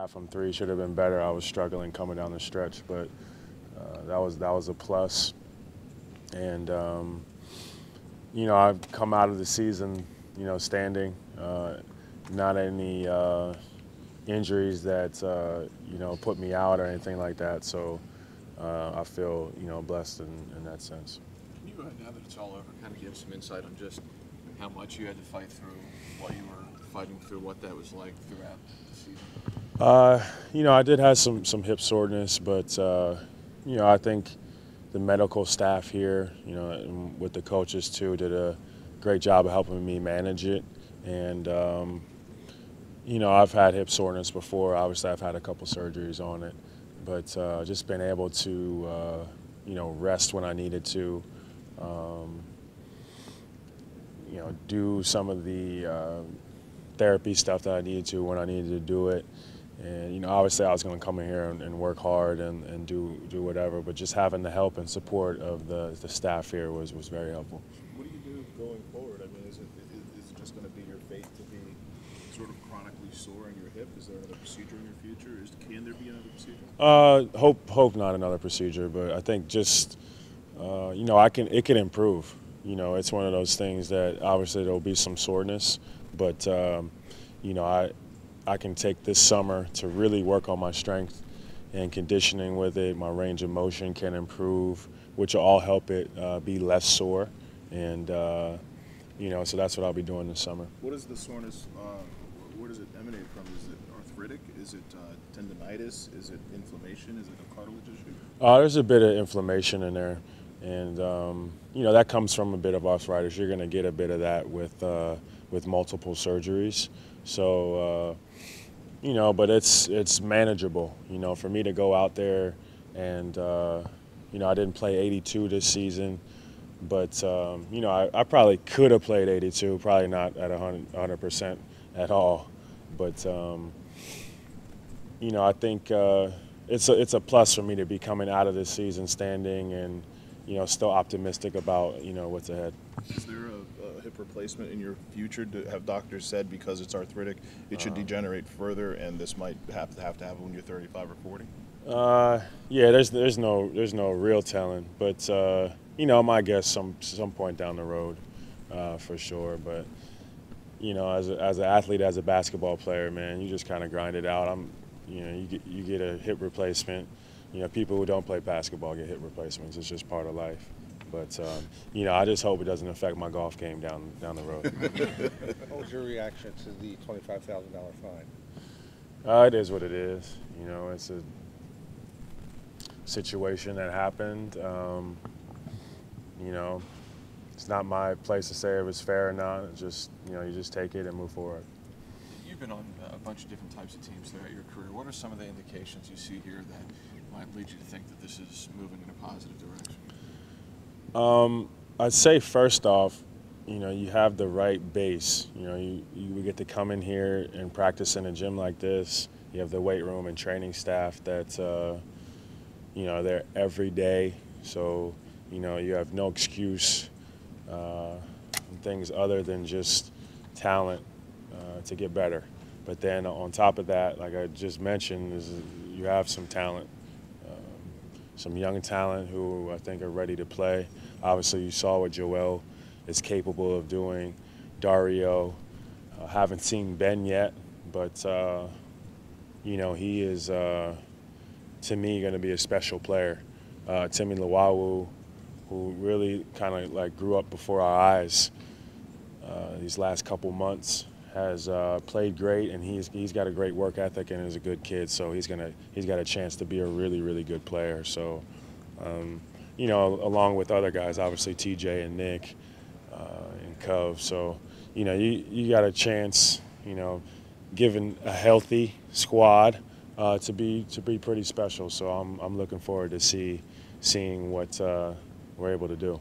shot from three should have been better. I was struggling coming down the stretch, but that was a plus. And I've come out of the season, standing, not any injuries that put me out or anything like that. So I feel blessed in that sense. Can you, now that it's all over, kind of give some insight on just how much you had to fight through, what you were fighting through, what that was like throughout the season? I did have some hip soreness, but I think the medical staff here, and with the coaches too, did a great job of helping me manage it. And I've had hip soreness before. Obviously, I've had a couple surgeries on it, but just been able to rest when I needed to. Do some of the therapy stuff that I needed to when I needed to do it. And, obviously I was going to come in here and work hard and do whatever, but just having the help and support of the staff here was very helpful. What do you do going forward? I mean, is it just going to be your fate to be sort of chronically sore in your hip? Is there another procedure in your future? Can there be another procedure? Hope not another procedure, but I think just, it can improve. It's one of those things that obviously there'll be some soreness, but, I can take this summer to really work on my strength and conditioning with it. My range of motion can improve, which will all help it be less sore. And, so that's what I'll be doing this summer. What is the soreness, where does it emanate from? Is it arthritic? Is it tendonitis? Is it inflammation? Is it a cartilage issue? There's a bit of inflammation in there. And, that comes from a bit of arthritis. You're going to get a bit of that with multiple surgeries. So, but it's manageable. For me to go out there and, I didn't play 82 this season, but, I probably could have played 82, probably not at 100% at all. But, I think it's a plus for me to be coming out of this season standing and, still optimistic about, what's ahead. Is there a hip replacement in your future? Have doctors said because it's arthritic, it should degenerate further, and this might have to happen when you're 35 or 40? Yeah, there's no real telling, but my guess some point down the road, for sure. But as an athlete, as a basketball player, man, you just kind of grind it out. You get a hip replacement. People who don't play basketball get hip replacements. It's just part of life. But, I just hope it doesn't affect my golf game down the road. What was your reaction to the $25,000 fine? It is what it is. It's a situation that happened. It's not my place to say it was fair or not. It's just, you just take it and move forward. You've been on a bunch of different types of teams throughout your career. What are some of the indications you see here that might lead you to think that this is moving in a positive direction? I'd say first off, you have the right base. You get to come in here and practice in a gym like this. You have the weight room and training staff that's, there every day. So, you have no excuse, things other than just talent to get better. But then on top of that, like I just mentioned, you have some talent. Some young talent who I think are ready to play. Obviously, you saw what Joel is capable of doing. Dario, haven't seen Ben yet, but he is, to me, going to be a special player. Timmy Luwawu, who really kind of like grew up before our eyes these last couple months, has played great, and he's got a great work ethic and is a good kid. So he's got a chance to be a really, really good player. So, along with other guys, obviously TJ and Nick and Cove. So, you got a chance, given a healthy squad, to be pretty special. So I'm looking forward to seeing what we're able to do.